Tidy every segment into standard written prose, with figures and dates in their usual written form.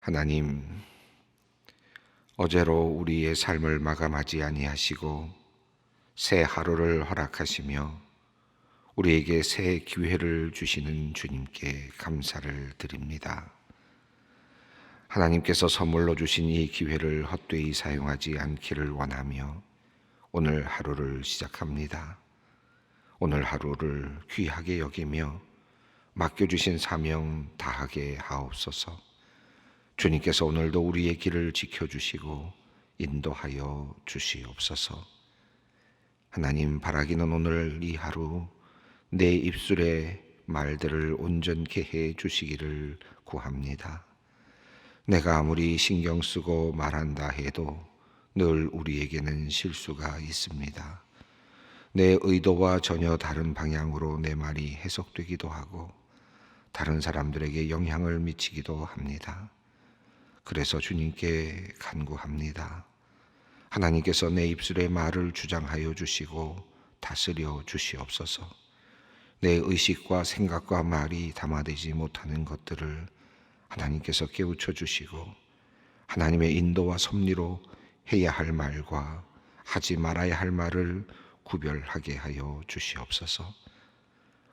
하나님, 어제로 우리의 삶을 마감하지 아니하시고 새 하루를 허락하시며 우리에게 새 기회를 주시는 주님께 감사를 드립니다. 하나님께서 선물로 주신 이 기회를 헛되이 사용하지 않기를 원하며 오늘 하루를 시작합니다. 오늘 하루를 귀하게 여기며 맡겨주신 사명 다하게 하옵소서. 주님께서 오늘도 우리의 길을 지켜주시고 인도하여 주시옵소서. 하나님, 바라기는 오늘 이 하루 내 입술의 말들을 온전케 해 주시기를 구합니다. 내가 아무리 신경 쓰고 말한다 해도 늘 우리에게는 실수가 있습니다. 내 의도와 전혀 다른 방향으로 내 말이 해석되기도 하고 다른 사람들에게 영향을 미치기도 합니다. 그래서 주님께 간구합니다. 하나님께서 내 입술의 말을 주장하여 주시고 다스려 주시옵소서. 내 의식과 생각과 말이 담아되지 못하는 것들을 하나님께서 깨우쳐 주시고 하나님의 인도와 섭리로 해야 할 말과 하지 말아야 할 말을 구별하게 하여 주시옵소서.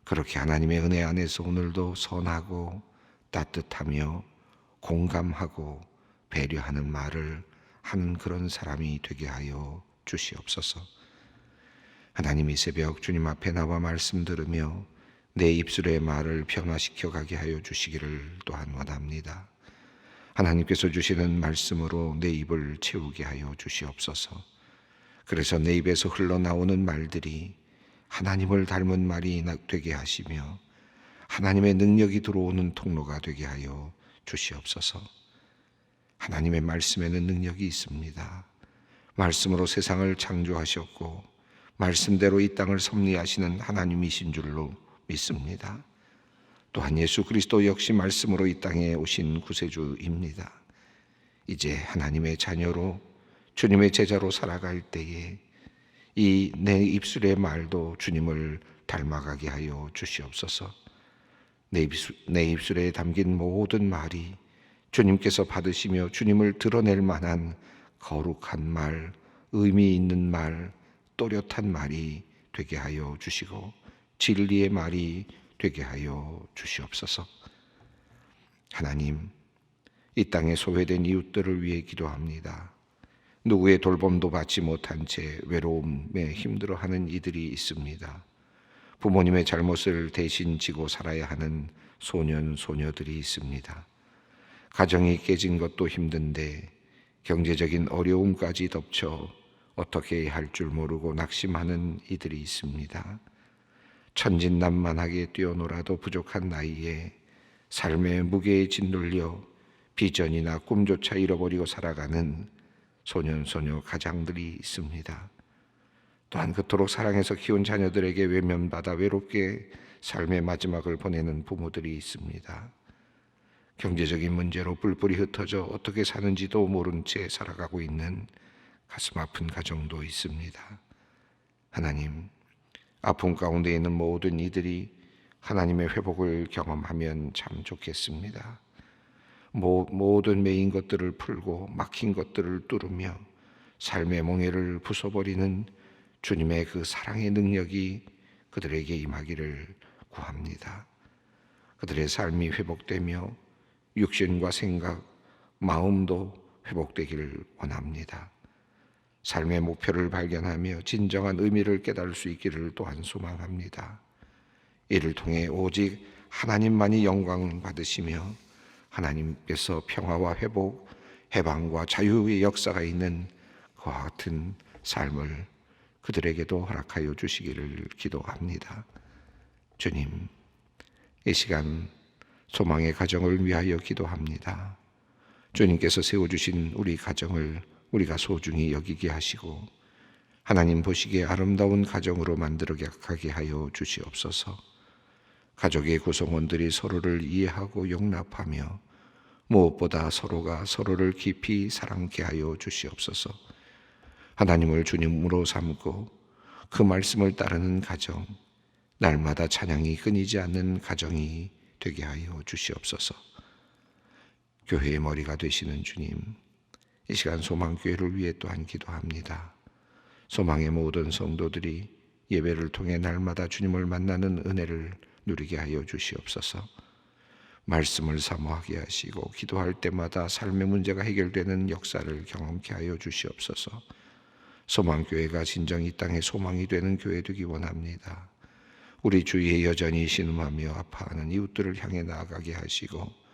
그렇게 하나님의 은혜 안에서 오늘도 선하고 따뜻하며 공감하고 배려하는 말을 하는 그런 사람이 되게 하여 주시옵소서. 하나님, 이 새벽 주님 앞에 나와 말씀 들으며 내 입술의 말을 변화시켜 가게 하여 주시기를 또한 원합니다. 하나님께서 주시는 말씀으로 내 입을 채우게 하여 주시옵소서. 그래서 내 입에서 흘러나오는 말들이 하나님을 닮은 말이 되게 하시며 하나님의 능력이 들어오는 통로가 되게 하여 주시옵소서. 하나님의 말씀에는 능력이 있습니다. 말씀으로 세상을 창조하셨고 말씀대로 이 땅을 섭리하시는 하나님이신 줄로 믿습니다. 또한 예수 그리스도 역시 말씀으로 이 땅에 오신 구세주입니다. 이제 하나님의 자녀로 주님의 제자로 살아갈 때에 이 내 입술의 말도 주님을 닮아가게 하여 주시옵소서. 내 입술에 담긴 모든 말이 주님께서 받으시며 주님을 드러낼 만한 거룩한 말, 의미 있는 말, 또렷한 말이 되게 하여 주시고 진리의 말이 되게 하여 주시옵소서. 하나님, 이 땅에 소외된 이웃들을 위해 기도합니다. 누구의 돌봄도 받지 못한 채 외로움에 힘들어하는 이들이 있습니다. 부모님의 잘못을 대신 지고 살아야 하는 소년, 소녀들이 있습니다. 가정이 깨진 것도 힘든데 경제적인 어려움까지 덮쳐 어떻게 해야 할 줄 모르고 낙심하는 이들이 있습니다. 천진난만하게 뛰어놀아도 부족한 나이에 삶의 무게에 짓눌려 비전이나 꿈조차 잃어버리고 살아가는 소년, 소녀 가장들이 있습니다. 또한 그토록 사랑해서 키운 자녀들에게 외면받아 외롭게 삶의 마지막을 보내는 부모들이 있습니다. 경제적인 문제로 뿔뿔이 흩어져 어떻게 사는지도 모른 채 살아가고 있는 가슴 아픈 가정도 있습니다. 하나님, 아픔 가운데 있는 모든 이들이 하나님의 회복을 경험하면 참 좋겠습니다. 모든 매인 것들을 풀고 막힌 것들을 뚫으며 삶의 멍에를 부숴버리는 주님의 그 사랑의 능력이 그들에게 임하기를 구합니다. 그들의 삶이 회복되며 육신과 생각, 마음도 회복되기를 원합니다. 삶의 목표를 발견하며 진정한 의미를 깨달을 수 있기를 또한 소망합니다. 이를 통해 오직 하나님만이 영광 받으시며 하나님께서 평화와 회복, 해방과 자유의 역사가 있는 그와 같은 삶을 그들에게도 허락하여 주시기를 기도합니다. 주님, 이 시간 소망의 가정을 위하여 기도합니다. 주님께서 세워주신 우리 가정을 우리가 소중히 여기게 하시고 하나님 보시기에 아름다운 가정으로 만들어 가게 하여 주시옵소서. 가족의 구성원들이 서로를 이해하고 용납하며 무엇보다 서로가 서로를 깊이 사랑케 하여 주시옵소서. 하나님을 주님으로 삼고 그 말씀을 따르는 가정, 날마다 찬양이 끊이지 않는 가정이 되게 하여 주시옵소서. 교회의 머리가 되시는 주님, 이 시간 소망교회를 위해 또한 기도합니다. 소망의 모든 성도들이 예배를 통해 날마다 주님을 만나는 은혜를 누리게 하여 주시옵소서. 말씀을 사모하게 하시고 기도할 때마다 삶의 문제가 해결되는 역사를 경험케 하여 주시옵소서. 소망교회가 진정 이 땅에 소망이 되는 교회 되기 원합니다. 우리 주위에 여전히 신음하며 아파하는 이웃들을 향해 나아가게 하시고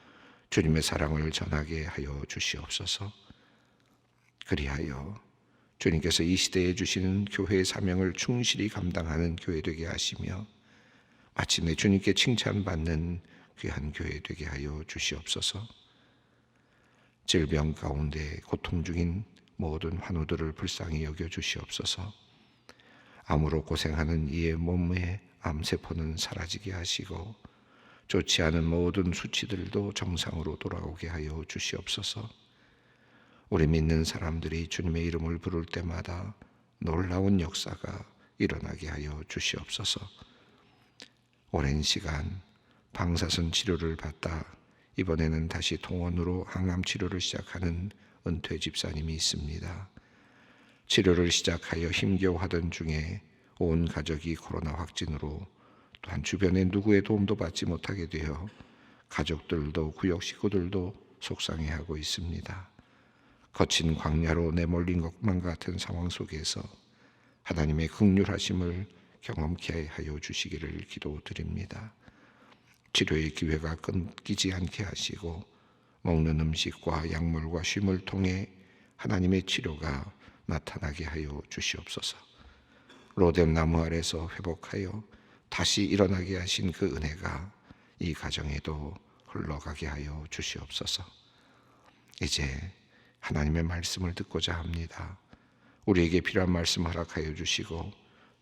주님의 사랑을 전하게 하여 주시옵소서. 그리하여 주님께서 이 시대에 주시는 교회의 사명을 충실히 감당하는 교회 되게 하시며 마침내 주님께 칭찬받는 귀한 교회 되게 하여 주시옵소서. 질병 가운데 고통 중인 모든 환우들을 불쌍히 여겨 주시옵소서. 암으로 고생하는 이의 몸의 암세포는 사라지게 하시고 좋지 않은 모든 수치들도 정상으로 돌아오게 하여 주시옵소서. 우리 믿는 사람들이 주님의 이름을 부를 때마다 놀라운 역사가 일어나게 하여 주시옵소서. 오랜 시간 방사선 치료를 받다 이번에는 다시 통원으로 항암 치료를 시작하는 은퇴 집사님이 있습니다. 치료를 시작하여 힘겨워하던 중에 온 가족이 코로나 확진으로 또한 주변에 누구의 도움도 받지 못하게 되어 가족들도 구역 식구들도 속상해하고 있습니다. 거친 광야로 내몰린 것만 같은 상황 속에서 하나님의 긍휼하심을 경험케 하여 주시기를 기도드립니다. 치료의 기회가 끊기지 않게 하시고 먹는 음식과 약물과 쉼을 통해 하나님의 치료가 나타나게 하여 주시옵소서. 로뎀 나무 아래서 회복하여 다시 일어나게 하신 그 은혜가 이 가정에도 흘러가게 하여 주시옵소서. 이제 하나님의 말씀을 듣고자 합니다. 우리에게 필요한 말씀 허락하여 주시고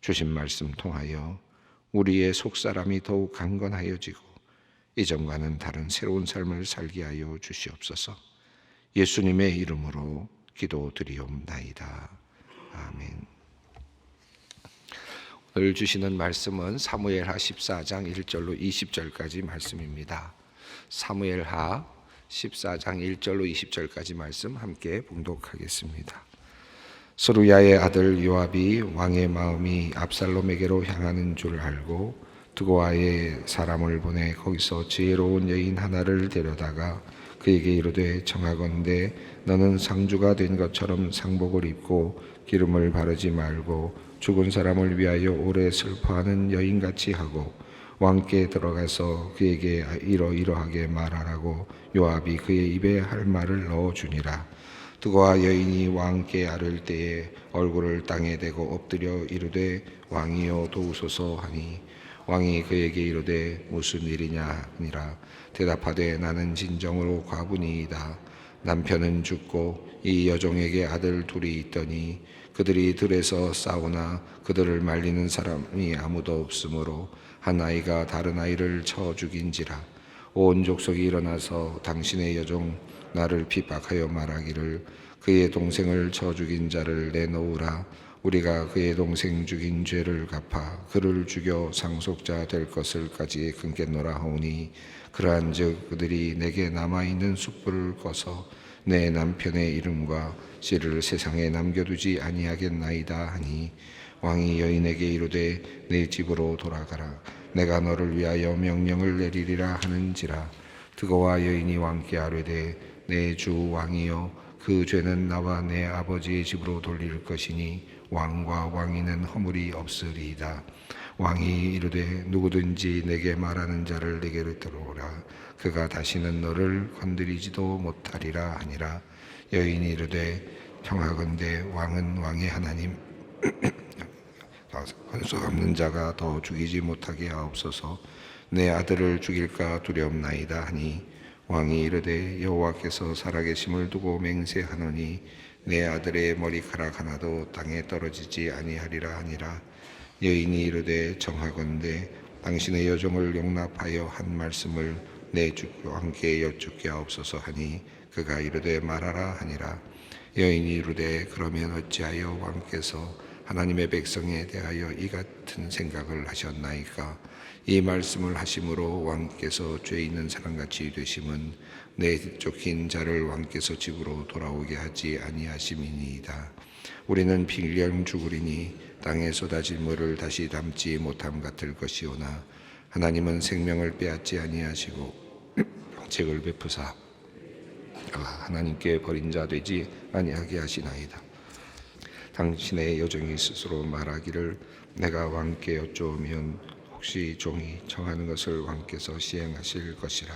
주신 말씀 통하여 우리의 속사람이 더욱 강건하여지고 이전과는 다른 새로운 삶을 살게 하여 주시옵소서. 예수님의 이름으로 기도드리옵나이다. 아멘. 오늘 주시는 말씀은 사무엘하 14장 1절로 20절까지 말씀입니다. 사무엘하 14장 1절로 20절까지 말씀 함께 봉독하겠습니다. 스루야의 아들 요압이 왕의 마음이 압살롬에게로 향하는 줄 알고 드고아의 사람을 보내 거기서 지혜로운 여인 하나를 데려다가 그에게 이르되 청하건대 너는 상주가 된 것처럼 상복을 입고 기름을 바르지 말고 죽은 사람을 위하여 오래 슬퍼하는 여인같이 하고 왕께 들어가서 그에게 이러이러하게 말하라고 요압이 그의 입에 할 말을 넣어주니라. 드고아 여인이 왕께 아를 때에 얼굴을 땅에 대고 엎드려 이르되 왕이여 도우소서 하니 왕이 그에게 이르되 무슨 일이냐 하니라. 대답하되 나는 진정으로 과부니이다. 남편은 죽고 이 여종에게 아들 둘이 있더니 그들이 들에서 싸우나 그들을 말리는 사람이 아무도 없으므로 한 아이가 다른 아이를 쳐 죽인지라. 온 족속이 일어나서 당신의 여종 나를 핍박하여 말하기를 그의 동생을 쳐 죽인 자를 내놓으라. 우리가 그의 동생 죽인 죄를 갚아 그를 죽여 상속자 될 것을까지 끊겠노라 하오니 그러한즉 그들이 내게 남아있는 숯불을 꺼서 내 남편의 이름과 씨를 세상에 남겨두지 아니하겠나이다 하니 왕이 여인에게 이르되 내 집으로 돌아가라. 내가 너를 위하여 명령을 내리리라 하는지라. 드고와 여인이 왕께 아뢰되 내 주 왕이여 그 죄는 나와 내 아버지의 집으로 돌릴 것이니 왕과 왕위는 허물이 없으리이다. 왕이 이르되 누구든지 내게 말하는 자를 내게로 들어오라. 그가 다시는 너를 건드리지도 못하리라 하니라. 여인이 이르되 청하건대 왕은 왕의 하나님 권수 없는 자가 더 죽이지 못하게 하옵소서. 내 아들을 죽일까 두렵나이다 하니 왕이 이르되 여호와께서 살아계심을 두고 맹세하노니 내 아들의 머리카락 하나도 땅에 떨어지지 아니하리라 하니라. 여인이 이르되 청하건대 당신의 여종을 용납하여 한 말씀을 내 주 왕께 여쭙게 하옵소서 하니 그가 이르되 말하라 하니라. 여인이 이르되 그러면 어찌하여 왕께서 하나님의 백성에 대하여 이 같은 생각을 하셨나이까? 이 말씀을 하심으로 왕께서 죄 있는 사람같이 되심은 내 쫓긴 자를 왕께서 집으로 돌아오게 하지 아니하심이니이다. 우리는 필령 죽으리니 땅에 쏟아질 물을 다시 담지 못함 같을 것이오나 하나님은 생명을 빼앗지 아니하시고 책을 베푸사 하나님께 버린 자 되지 아니하게 하시나이다. 당신의 여종이 스스로 말하기를 내가 왕께 여쭈오면 혹시 종이 정하는 것을 왕께서 시행하실 것이라.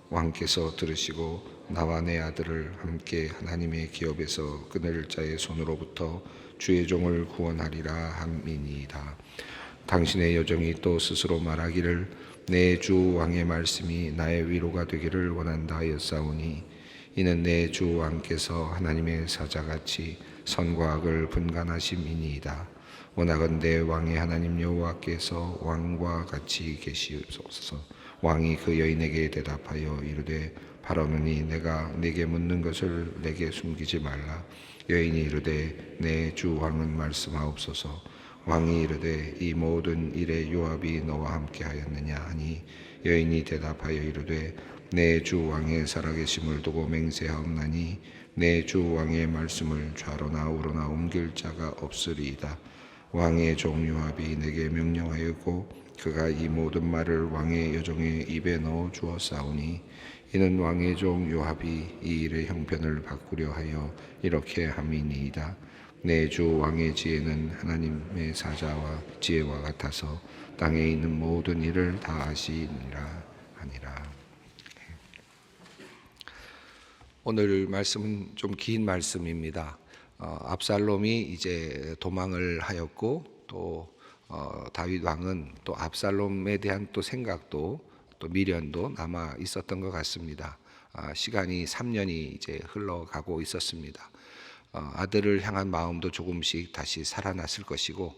왕께서 들으시고 나와 내 아들을 함께 하나님의 기업에서 끊을 자의 손으로부터 주의 종을 구원하리라 함이니이다. 당신의 여종이 또 스스로 말하기를 내 주 왕의 말씀이 나의 위로가 되기를 원한다 하였사오니 이는 내 주 왕께서 하나님의 사자같이 선과 악을 분간하심이니이다. 원하건대 왕의 하나님 여호와께서 왕과 같이 계시옵소서. 왕이 그 여인에게 대답하여 이르되 바라오니 내가 네게 묻는 것을 내게 숨기지 말라. 여인이 이르되 내 주 왕은 말씀하옵소서. 왕이 이르되 이 모든 일에 요압이 너와 함께 하였느냐 하니 여인이 대답하여 이르되 내 주 왕의 살아계심을 두고 맹세하옵나니 내 주 왕의 말씀을 좌로나 우로나 옮길 자가 없으리이다. 왕의 종 요압이 내게 명령하였고 그가 이 모든 말을 왕의 여종의 입에 넣어 주었사오니 이는 왕의 종 요압이 이 일의 형편을 바꾸려 하여 이렇게 함이니이다. 내 주 왕의 지혜는 하나님의 사자와 지혜와 같아서 땅에 있는 모든 일을 다 아시니라 하니라. 오늘 말씀은 좀 긴 말씀입니다. 압살롬이 이제 도망을 하였고 또 다윗 왕은 또 압살롬에 대한 또 생각도 또 미련도 남아 있었던 것 같습니다. 시간이 3년이 이제 흘러가고 있었습니다. 아들을 향한 마음도 조금씩 다시 살아났을 것이고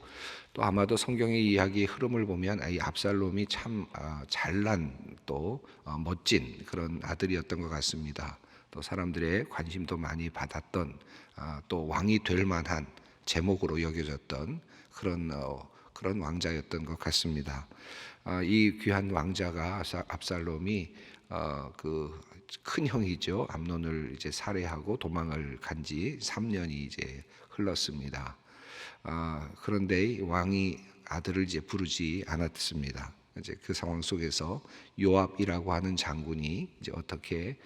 또 아마도 성경의 이야기 흐름을 보면 이 압살롬이 참 잘난 또 멋진 그런 아들이었던 것 같습니다. 또 사람들의 관심도 많이 받았던 또 왕이 될 만한 제목으로 여겨졌던 그런 왕자였던 것 같습니다. 이 귀한 왕자가 압살롬이 그 큰 형이죠. 암논을 이제 살해하고 도망을 간 지 3년이 이제 흘렀습니다. 그런데 왕이 아들을 이제 부르지 않았습니다. 이제 그 상황 속에서 요압이라고 하는 장군이 이제 어떻게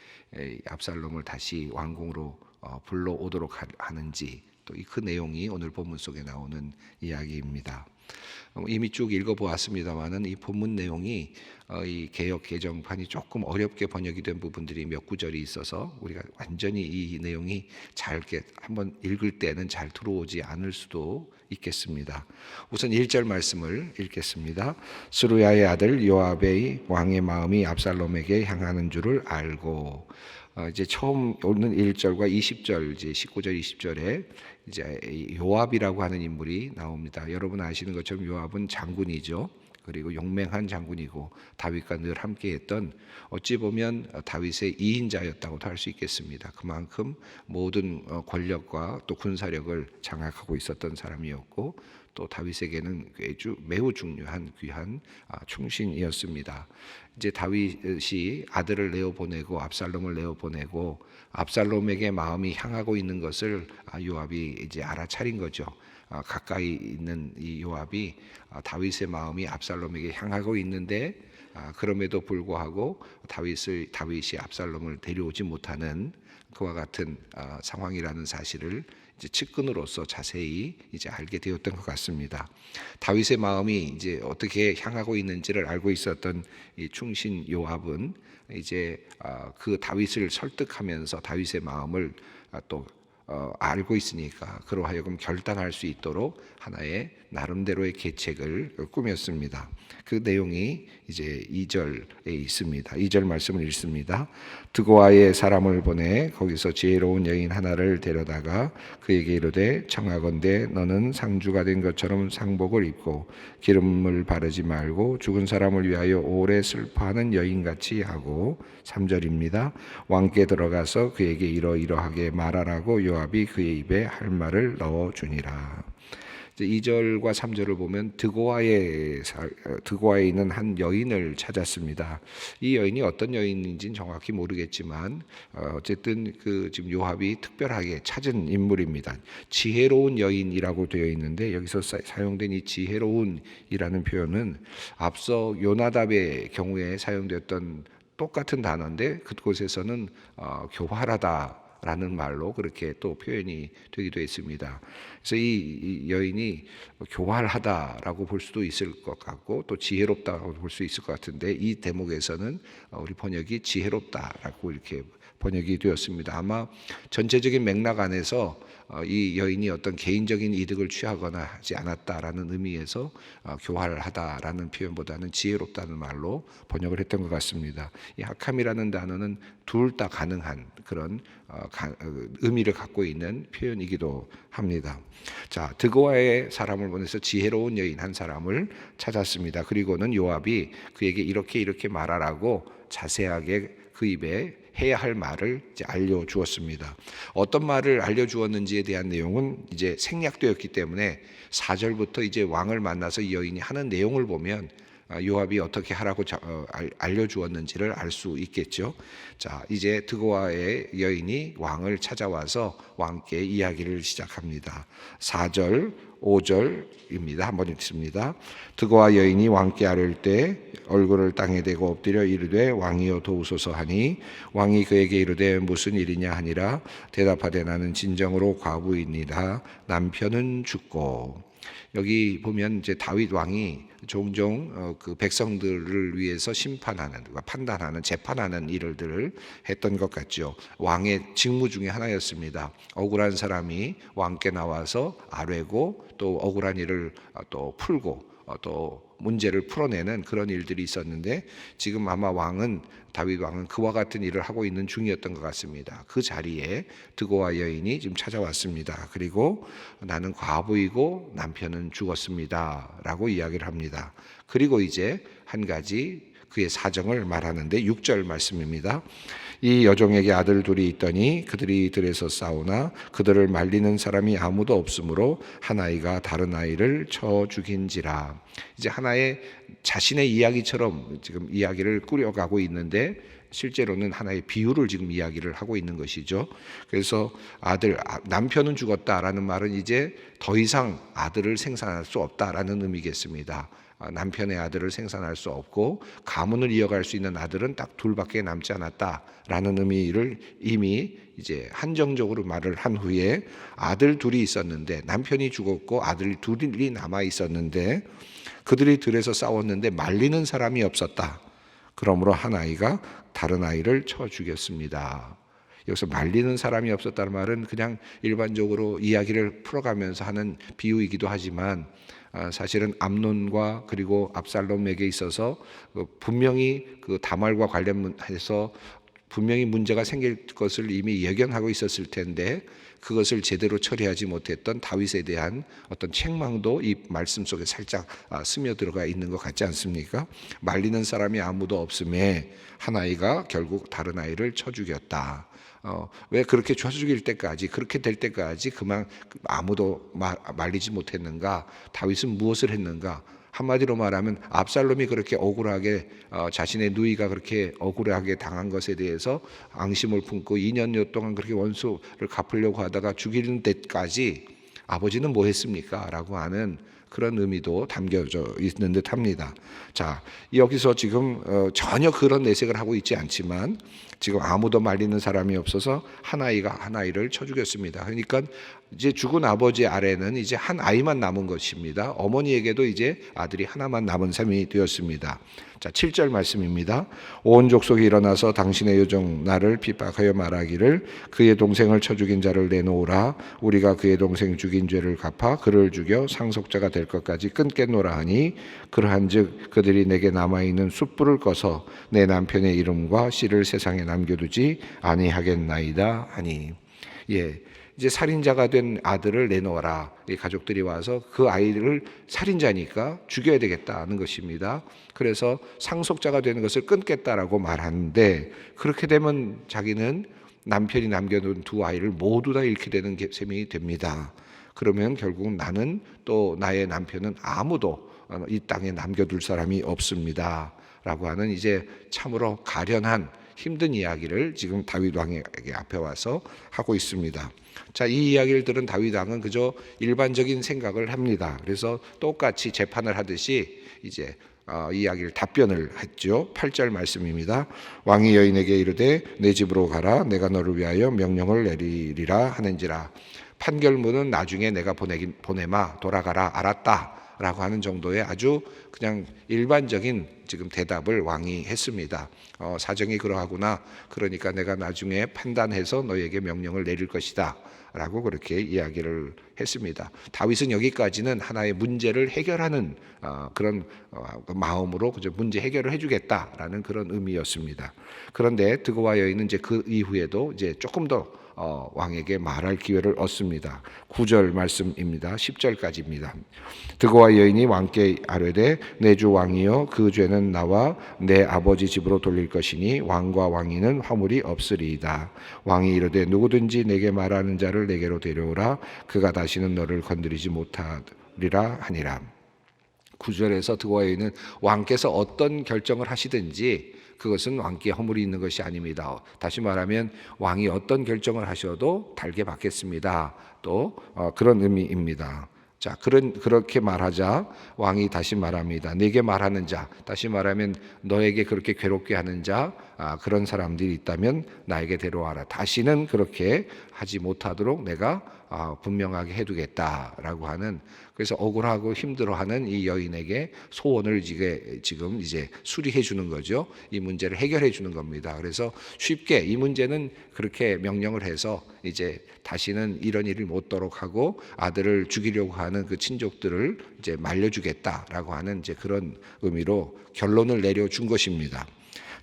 압살롬을 다시 왕궁으로 불러오도록 하는지 또 그 내용이 오늘 본문 속에 나오는 이야기입니다. 이미 쭉 읽어보았습니다만은 이 본문 내용이 이 개역 개정판이 조금 어렵게 번역이 된 부분들이 몇 구절이 있어서 우리가 완전히 이 내용이 잘 이렇게 한번 읽을 때는 잘 들어오지 않을 수도 있겠습니다. 우선 1절 말씀을 읽겠습니다. 스루야의 아들 요압의 왕의 마음이 압살롬에게 향하는 줄을 알고 이제 처음 오는 1절과 20절 이제 19절 20절에 이제 요압이라고 하는 인물이 나옵니다. 여러분 아시는 것처럼 요압은 장군이죠. 그리고 용맹한 장군이고 다윗과 늘 함께했던 어찌 보면 다윗의 2인자였다고도 할 수 있겠습니다. 그만큼 모든 권력과 또 군사력을 장악하고 있었던 사람이었고 또 다윗에게는 매우 중요한 귀한 충신이었습니다. 이제 다윗이 아들을 내어보내고 압살롬을 내어보내고 압살롬에게 마음이 향하고 있는 것을 요압이 이제 알아차린 거죠. 가까이 있는 이 요압이 다윗의 마음이 압살롬에게 향하고 있는데 그럼에도 불구하고 다윗이 압살롬을 데려오지 못하는 그와 같은 상황이라는 사실을 이제 측근으로서 자세히 이제 알게 되었던 것 같습니다. 다윗의 마음이 이제 어떻게 향하고 있는지를 알고 있었던 이 충신 요압은 이제 그 다윗을 설득하면서 다윗의 마음을 또 알고 있으니까 그로 하여금 결단할 수 있도록 하나의 나름대로의 계책을 꾸몄습니다. 그 내용이 이제 2절에 있습니다. 2절 말씀을 읽습니다. 드고아의 사람을 보내 거기서 지혜로운 여인 하나를 데려다가 그에게 이르되 청하건대 너는 상주가 된 것처럼 상복을 입고 기름을 바르지 말고 죽은 사람을 위하여 오래 슬퍼하는 여인같이 하고 3절입니다. 왕께 들어가서 그에게 이러이러하게 말하라고 요압이 그의 입에 할 말을 넣어주니라. 이제 2절과 3절을 보면 드고아에 있는 한 여인을 찾았습니다. 이 여인이 어떤 여인인지는 정확히 모르겠지만 어쨌든 지금 요압이 특별하게 찾은 인물입니다. 지혜로운 여인이라고 되어 있는데 여기서 사용된 이 지혜로운이라는 표현은 앞서 요나답의 경우에 사용되었던 똑같은 단어인데 그곳에서는 교활하다라는 말로 그렇게 또 표현이 되기도 했습니다. 그래서 이 여인이 교활하다라고 볼 수도 있을 것 같고 또 지혜롭다고 볼 수 있을 것 같은데 이 대목에서는 우리 번역이 지혜롭다라고 이렇게 번역이 되었습니다. 아마 전체적인 맥락 안에서 이 여인이 어떤 개인적인 이득을 취하거나 하지 않았다라는 의미에서 교활하다라는 표현보다는 지혜롭다는 말로 번역을 했던 것 같습니다. 이 하캄이라는 단어는 둘 다 가능한 그런 의미를 갖고 있는 표현이기도 합니다. 자, 드고아의 사람을 보내서 지혜로운 여인 한 사람을 찾았습니다. 그리고는 요압이 그에게 이렇게 말하라고 자세하게 그 입에 해야 할 말을 이제 알려주었습니다. 어떤 말을 알려주었는지에 대한 내용은 이제 생략되었기 때문에 4절부터 이제 왕을 만나서 이 여인이 하는 내용을 보면 요압이 어떻게 하라고 알려주었는지를 알 수 있겠죠. 자, 이제 드고아의 여인이 왕을 찾아와서 왕께 이야기를 시작합니다. 4절, 5절입니다. 한번 읽습니다. 드고아 여인이 왕께 아뢰을 때 얼굴을 땅에 대고 엎드려 이르되 왕이여 도우소서 하니 왕이 그에게 이르되 무슨 일이냐 하니라. 대답하되 나는 진정으로 과부이니라. 남편은 죽고. 여기 보면 이제 다윗 왕이 종종 그 백성들을 위해서 심판하는, 판단하는, 재판하는 일들을 했던 것 같죠. 왕의 직무 중에 하나였습니다. 억울한 사람이 왕께 나와서 아뢰고 또 억울한 일을 또 풀고 또 문제를 풀어내는 그런 일들이 있었는데 지금 아마 다윗 왕은 그와 같은 일을 하고 있는 중이었던 것 같습니다. 그 자리에 드고아 여인이 지금 찾아왔습니다. 그리고 나는 과부이고 남편은 죽었습니다 라고 이야기를 합니다. 그리고 이제 한 가지 그의 사정을 말하는데 6절 말씀입니다. 이 여종에게 아들 둘이 있더니 그들이 들에서 싸우나 그들을 말리는 사람이 아무도 없으므로 한 아이가 다른 아이를 쳐 죽인지라. 이제 하나의 자신의 이야기처럼 지금 이야기를 꾸려가고 있는데 실제로는 하나의 비유를 지금 이야기를 하고 있는 것이죠. 그래서 남편은 죽었다라는 말은 이제 더 이상 아들을 생산할 수 없다라는 의미겠습니다. 남편의 아들을 생산할 수 없고 가문을 이어갈 수 있는 아들은 딱 둘밖에 남지 않았다라는 의미를 이미 이제 한정적으로 말을 한 후에 아들 둘이 있었는데 남편이 죽었고 아들 둘이 남아 있었는데 그들이 들에서 싸웠는데 말리는 사람이 없었다. 그러므로 한 아이가 다른 아이를 쳐 죽였습니다. 여기서 말리는 사람이 없었다는 말은 그냥 일반적으로 이야기를 풀어가면서 하는 비유이기도 하지만 사실은 암논과 그리고 압살롬에게 있어서 분명히 그 다말과 관련해서 분명히 문제가 생길 것을 이미 예견하고 있었을 텐데 그것을 제대로 처리하지 못했던 다윗에 대한 어떤 책망도 이 말씀 속에 살짝 스며들어가 있는 것 같지 않습니까? 말리는 사람이 아무도 없음에 한 아이가 결국 다른 아이를 쳐 죽였다. 왜 그렇게 쳐 죽일 때까지 그렇게 될 때까지 그만 아무도 말리지 못했는가? 다윗은 무엇을 했는가? 한마디로 말하면 압살롬이 그렇게 억울하게 자신의 누이가 그렇게 억울하게 당한 것에 대해서 앙심을 품고 2년여 동안 그렇게 원수를 갚으려고 하다가 죽이는 데까지 아버지는 뭐 했습니까? 라고 하는 그런 의미도 담겨져 있는 듯 합니다. 자, 여기서 지금 전혀 그런 내색을 하고 있지 않지만 지금 아무도 말리는 사람이 없어서 한 아이가 한 아이를 쳐 죽였습니다. 그러니까 이제 죽은 아버지 아래는 이제 한 아이만 남은 것입니다. 어머니에게도 이제 아들이 하나만 남은 셈이 되었습니다. 자, 7절 말씀입니다. 온 족속이 일어나서 당신의 여종 나를 핍박하여 말하기를 그의 동생을 쳐 죽인 자를 내놓으라. 우리가 그의 동생 죽인 죄를 갚아 그를 죽여 상속자가 될 것까지 끊겠노라 하니 그러한즉 그들이 내게 남아있는 숯불을 꺼서 내 남편의 이름과 씨를 세상에 남겨두지 아니하겠나이다 하니. 이제 살인자가 된 아들을 내놓아라. 이 가족들이 와서 그 아이를 살인자니까 죽여야 되겠다는 것입니다. 그래서 상속자가 되는 것을 끊겠다라고 말하는데 그렇게 되면 자기는 남편이 남겨둔 두 아이를 모두 다 잃게 되는 셈이 됩니다. 그러면 결국 나는 또 나의 남편은 아무도 이 땅에 남겨둘 사람이 없습니다. 라고 하는 이제 참으로 가련한 힘든 이야기를 지금 다윗 왕에게 앞에 와서 하고 있습니다. 자, 이 이야기를 들은 다윗 왕은 그저 일반적인 생각을 합니다. 그래서 똑같이 재판을 하듯이 이제 이야기를 답변을 했죠. 8절 말씀입니다. 왕이 여인에게 이르되 내 집으로 가라. 내가 너를 위하여 명령을 내리리라 하는지라. 판결문은 나중에 내가 보내마. 돌아가라. 알았다. 라고 하는 정도의 아주 그냥 일반적인 지금 대답을 왕이 했습니다. 사정이 그러하구나. 그러니까 내가 나중에 판단해서 너에게 명령을 내릴 것이다. 라고 그렇게 이야기를 했습니다. 다윗은 여기까지는 하나의 문제를 해결하는 그런 마음으로 그저 문제 해결을 해주겠다라는 그런 의미였습니다. 그런데 드고와 여인은 이제 그 이후에도 이제 조금 더 왕에게 말할 기회를 얻습니다. 9절 말씀입니다. 10절까지입니다. 드고와 여인이 왕께 아뢰되 내 주 왕이여 그 죄는 나와 내 아버지 집으로 돌릴 것이니 왕과 왕위는 화물이 없으리이다. 왕이 이르되 누구든지 내게 말하는 자를 내게로 데려오라. 그가 다시는 너를 건드리지 못하리라 하니라. 9절에서 드고와 여인은 왕께서 어떤 결정을 하시든지 그것은 왕께 허물이 있는 것이 아닙니다. 다시 말하면 왕이 어떤 결정을 하셔도 달게 받겠습니다. 또 그런 의미입니다. 자, 그렇게 말하자 왕이 다시 말합니다. 내게 말하는 자, 다시 말하면 너에게 그렇게 괴롭게 하는 자, 그런 사람들이 있다면 나에게 데려와라. 다시는 그렇게 하지 못하도록 내가 분명하게 해두겠다라고 하는, 그래서 억울하고 힘들어하는 이 여인에게 소원을 지금 이제 수리해 주는 거죠. 이 문제를 해결해 주는 겁니다. 그래서 쉽게 이 문제는 그렇게 명령을 해서 이제 다시는 이런 일이 못 도록 하고 아들을 죽이려고 하는 그 친족들을 이제 말려주겠다라고 하는 이제 그런 의미로 결론을 내려준 것입니다.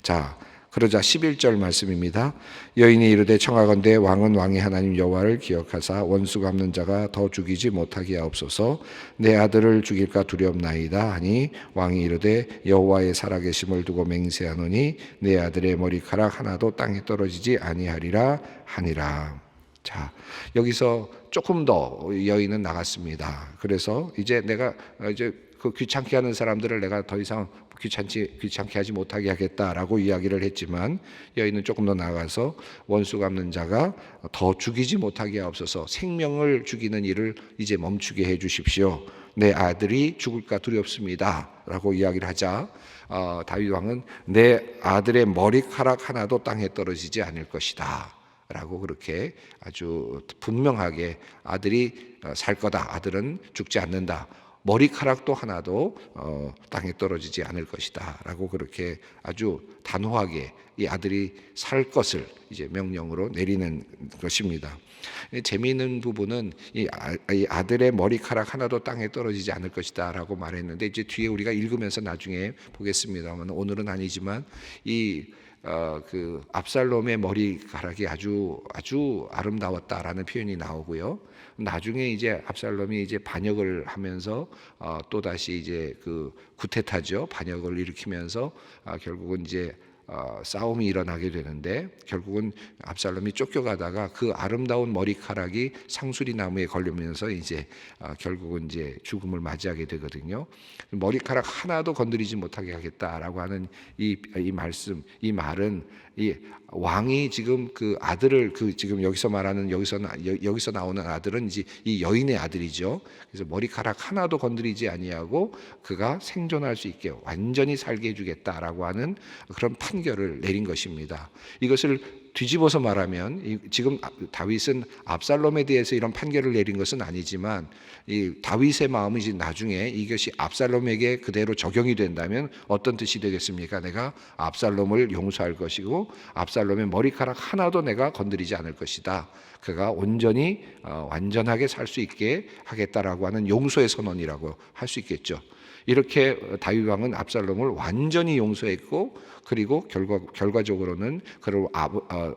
자, 그러자 11절 말씀입니다. 여인이 이르되 청하건대 왕은 왕의 하나님 여호와를 기억하사 원수 갚는 자가 더 죽이지 못하게 하옵소서. 내 아들을 죽일까 두렵나이다 하니 왕이 이르되 여호와의 살아계심을 두고 맹세하노니 내 아들의 머리카락 하나도 땅에 떨어지지 아니하리라 하니라. 자, 여기서 조금 더 여인은 나갔습니다. 그래서 이제 내가 이제 그 귀찮게 하는 사람들을 내가 더 이상 귀찮게 하지 못하게 하겠다라고 이야기를 했지만 여인은 조금 더 나아가서 원수 갚는 자가 더 죽이지 못하게 하옵소서. 생명을 죽이는 일을 이제 멈추게 해 주십시오. 내 아들이 죽을까 두렵습니다 라고 이야기를 하자 다윗 왕은 내 아들의 머리카락 하나도 땅에 떨어지지 않을 것이다 라고 그렇게 아주 분명하게 아들이 살 거다, 아들은 죽지 않는다, 머리카락도 하나도 땅에 떨어지지 않을 것이다 라고 그렇게 아주 단호하게 이 아들이 살 것을 이제 명령으로 내리는 것입니다. 재미있는 부분은 이 아들의 머리카락 하나도 땅에 떨어지지 않을 것이다 라고 말했는데 이제 뒤에 우리가 읽으면서 나중에 보겠습니다만 오늘은 아니지만 그 압살롬의 머리카락이 아주 아름다웠다라는 표현이 나오고요. 나중에 이제 압살롬이 이제 반역을 하면서 또 다시 이제 그 쿠데타죠. 반역을 일으키면서 결국은 이제 싸움이 일어나게 되는데 결국은 압살롬이 쫓겨가다가 그 아름다운 머리카락이 상수리 나무에 걸리면서 이제 결국은 이제 죽음을 맞이하게 되거든요. 머리카락 하나도 건드리지 못하게 하겠다라고 하는 이 말씀, 이 말은 이 왕이 지금 그 아들을 지금 여기서 나오는 아들은 이제 이 여인의 아들이죠. 그래서 머리카락 하나도 건드리지 아니하고 그가 생존할 수 있게 완전히 살게 해주겠다라고 하는 그런 판결을 내린 것입니다. 이것을 뒤집어서 말하면 지금 다윗은 압살롬에 대해서 이런 판결을 내린 것은 아니지만 이 다윗의 마음이 이제 나중에 이것이 압살롬에게 그대로 적용이 된다면 어떤 뜻이 되겠습니까? 내가 압살롬을 용서할 것이고 압살롬의 머리카락 하나도 내가 건드리지 않을 것이다. 그가 온전히 완전하게 살 수 있게 하겠다라고 하는 용서의 선언이라고 할 수 있겠죠. 이렇게 다윗 왕은 압살롬을 완전히 용서했고 그리고 결과적으로는 그를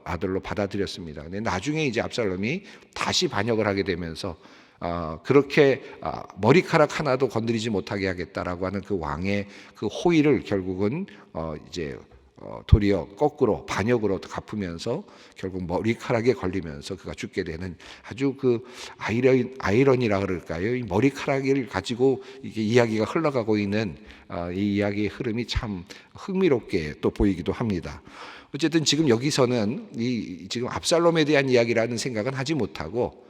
아들로 받아들였습니다. 근데 나중에 이제 압살롬이 다시 반역을 하게 되면서 그렇게 머리카락 하나도 건드리지 못하게 하겠다라고 하는 그 왕의 그 호의를 결국은 이제 도리어 거꾸로 반역으로 갚으면서 결국 머리카락에 걸리면서 그가 죽게 되는 아주 그 아이러니라 그럴까요? 이 머리카락을 가지고 이게 이야기가 흘러가고 있는 이 이야기의 흐름이 참 흥미롭게 또 보이기도 합니다. 어쨌든 지금 여기서는 지금 압살롬에 대한 이야기라는 생각은 하지 못하고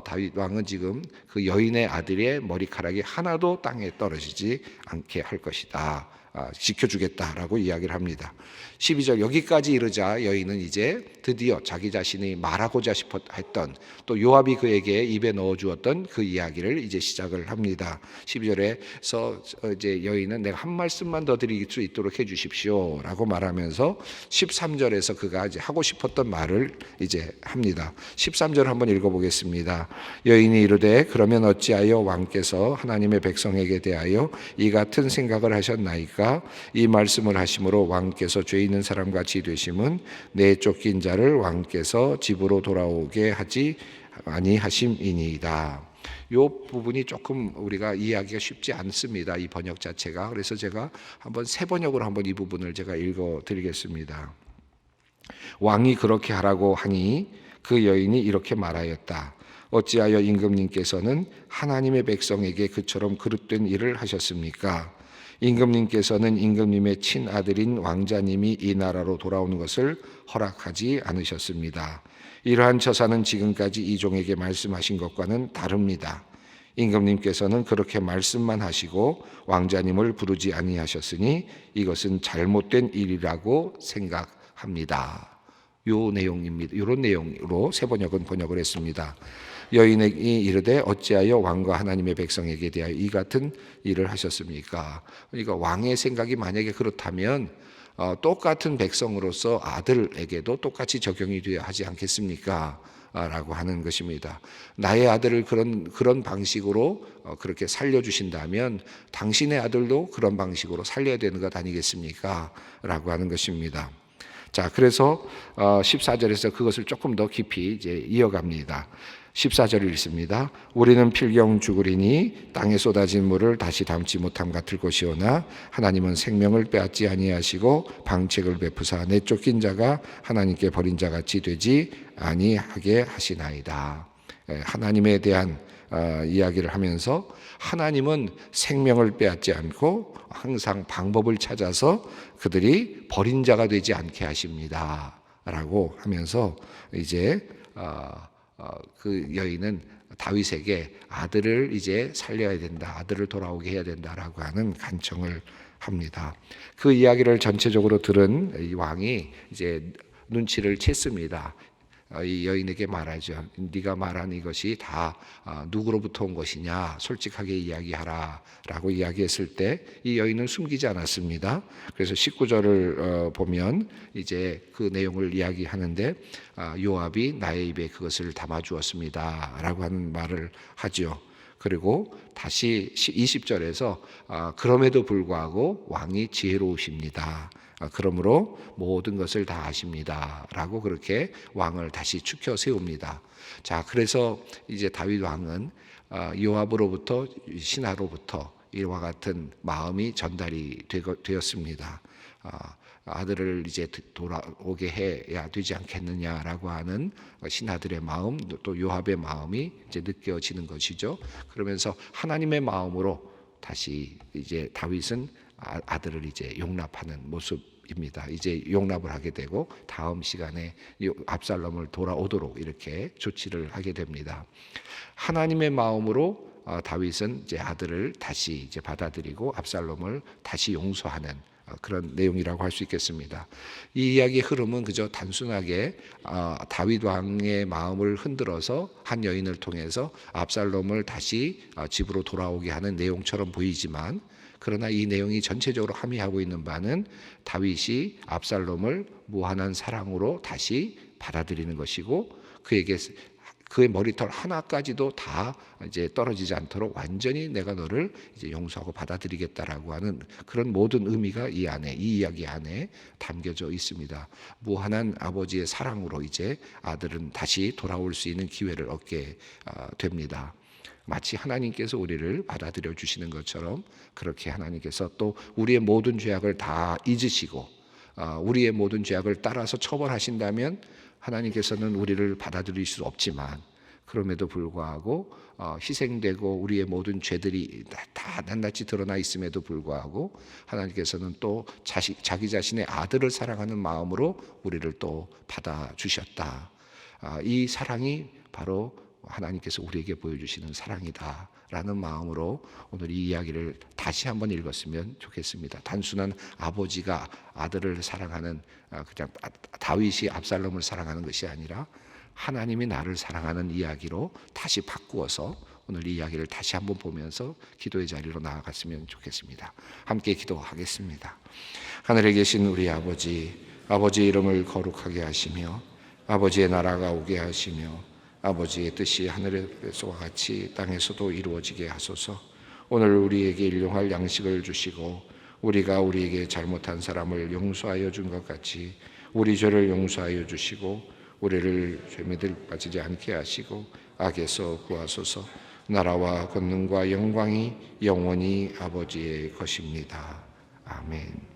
다윗 왕은 지금 그 여인의 아들의 머리카락이 하나도 땅에 떨어지지 않게 할 것이다. 지켜주겠다라고 이야기를 합니다. 12절 여기까지 이르자 여인은 이제 드디어 자기 자신이 말하고자 했던 또 요압이 그에게 입에 넣어주었던 그 이야기를 이제 시작을 합니다. 12절에서 이제 여인은 내가 한 말씀만 더 드릴 수 있도록 해주십시오라고 말하면서 13절에서 그가 이제 하고 싶었던 말을 이제 합니다. 13절 한번 읽어보겠습니다. 여인이 이르되 그러면 어찌하여 왕께서 하나님의 백성에게 대하여 이 같은 생각을 하셨나이까? 이 말씀을 하심으로 왕께서 죄 있는 사람 같이 되심은 내 쫓긴 자를 왕께서 집으로 돌아오게 하지 아니하심이니이다. 이 부분이 조금 우리가 이해하기가 쉽지 않습니다. 이 번역 자체가. 그래서 제가 한번 새 번역으로 한번 이 부분을 제가 읽어드리겠습니다. 왕이 그렇게 하라고 하니 그 여인이 이렇게 말하였다. 어찌하여 임금님께서는 하나님의 백성에게 그처럼 그릇된 일을 하셨습니까? 임금님께서는 임금님의 친아들인 왕자님이 이 나라로 돌아오는 것을 허락하지 않으셨습니다. 이러한 처사는 지금까지 이 종에게 말씀하신 것과는 다릅니다. 임금님께서는 그렇게 말씀만 하시고 왕자님을 부르지 아니하셨으니 이것은 잘못된 일이라고 생각합니다. 요 내용입니다. 이런 내용으로 새 번역은 번역을 했습니다. 여인이 이르되 어찌하여 왕과 하나님의 백성에게 대하여 이 같은 일을 하셨습니까? 그러니까 왕의 생각이 만약에 그렇다면 똑같은 백성으로서 아들에게도 똑같이 적용이 되어야 하지 않겠습니까? 라고 하는 것입니다. 나의 아들을 그런 방식으로 그렇게 살려주신다면 당신의 아들도 그런 방식으로 살려야 되는 것 아니겠습니까? 라고 하는 것입니다. 자, 그래서 14절에서 그것을 조금 더 깊이 이제 이어갑니다. 14절을 읽습니다. 우리는 필경 죽으리니 땅에 쏟아진 물을 다시 담지 못함 같을 것이오나 하나님은 생명을 빼앗지 아니하시고 방책을 베푸사 내쫓긴 자가 하나님께 버린 자같이 되지 아니하게 하시나이다. 하나님에 대한 이야기를 하면서 하나님은 생명을 빼앗지 않고 항상 방법을 찾아서 그들이 버린 자가 되지 않게 하십니다. 라고 하면서 이제 그 여인은 다윗에게 아들을 이제 살려야 된다, 아들을 돌아오게 해야 된다라고 하는 간청을 합니다. 그 이야기를 전체적으로 들은 이 왕이 이제 눈치를 챘습니다. 이 여인에게 말하죠. 네가 말한 이것이 다 누구로부터 온 것이냐, 솔직하게 이야기하라 라고 이야기했을 때 이 여인은 숨기지 않았습니다. 그래서 19절을 보면 이제 그 내용을 이야기하는데 요압이 나의 입에 그것을 담아주었습니다 라고 하는 말을 하죠. 그리고 다시 20절에서 그럼에도 불구하고 왕이 지혜로우십니다. 그러므로 모든 것을 다 아십니다. 라고 그렇게 왕을 다시 추켜 세웁니다. 자, 그래서 이제 다윗 왕은 요압으로부터 신하로부터 이와 같은 마음이 전달이 되었습니다. 아들을 이제 돌아오게 해야 되지 않겠느냐라고 하는 신하들의 마음, 또 요압의 마음이 이제 느껴지는 것이죠. 그러면서 하나님의 마음으로 다시 이제 다윗은 아들을 이제 용납하는 모습입니다. 이제 용납을 하게 되고 다음 시간에 압살롬을 돌아오도록 이렇게 조치를 하게 됩니다. 하나님의 마음으로 다윗은 이제 아들을 다시 이제 받아들이고 압살롬을 다시 용서하는 그런 내용이라고 할 수 있겠습니다. 이 이야기의 흐름은 그저 단순하게 다윗 왕의 마음을 흔들어서 한 여인을 통해서 압살롬을 다시 집으로 돌아오게 하는 내용처럼 보이지만, 그러나 이 내용이 전체적으로 함의하고 있는 바는 다윗이 압살롬을 무한한 사랑으로 다시 받아들이는 것이고, 그에게 그의 머리털 하나까지도 다 이제 떨어지지 않도록 완전히 내가 너를 이제 용서하고 받아들이겠다라고 하는 그런 모든 의미가 이 안에, 이 이야기 안에 담겨져 있습니다. 무한한 아버지의 사랑으로 이제 아들은 다시 돌아올 수 있는 기회를 얻게 됩니다. 마치 하나님께서 우리를 받아들여 주시는 것처럼 그렇게 하나님께서 또 우리의 모든 죄악을 다 잊으시고 우리의 모든 죄악을 따라서 처벌하신다면 하나님께서는 우리를 받아들일 수 없지만, 그럼에도 불구하고 희생되고 우리의 모든 죄들이 다 낱낱이 드러나 있음에도 불구하고 하나님께서는 또 자기 자신의 아들을 사랑하는 마음으로 우리를 또 받아주셨다. 이 사랑이 바로 하나님께서 우리에게 보여주시는 사랑이다라는 마음으로 오늘 이 이야기를 다시 한번 읽었으면 좋겠습니다. 단순한 아버지가 아들을 사랑하는, 그냥 다윗이 압살롬을 사랑하는 것이 아니라 하나님이 나를 사랑하는 이야기로 다시 바꾸어서 오늘 이 이야기를 다시 한번 보면서 기도의 자리로 나아갔으면 좋겠습니다. 함께 기도하겠습니다. 하늘에 계신 우리 아버지, 아버지의 이름을 거룩하게 하시며 아버지의 나라가 오게 하시며 아버지의 뜻이 하늘에서와 같이 땅에서도 이루어지게 하소서. 오늘 우리에게 일용할 양식을 주시고 우리가 우리에게 잘못한 사람을 용서하여 준 것 같이 우리 죄를 용서하여 주시고 우리를 죄에 빠지지 않게 하시고 악에서 구하소서. 나라와 권능과 영광이 영원히 아버지의 것입니다. 아멘.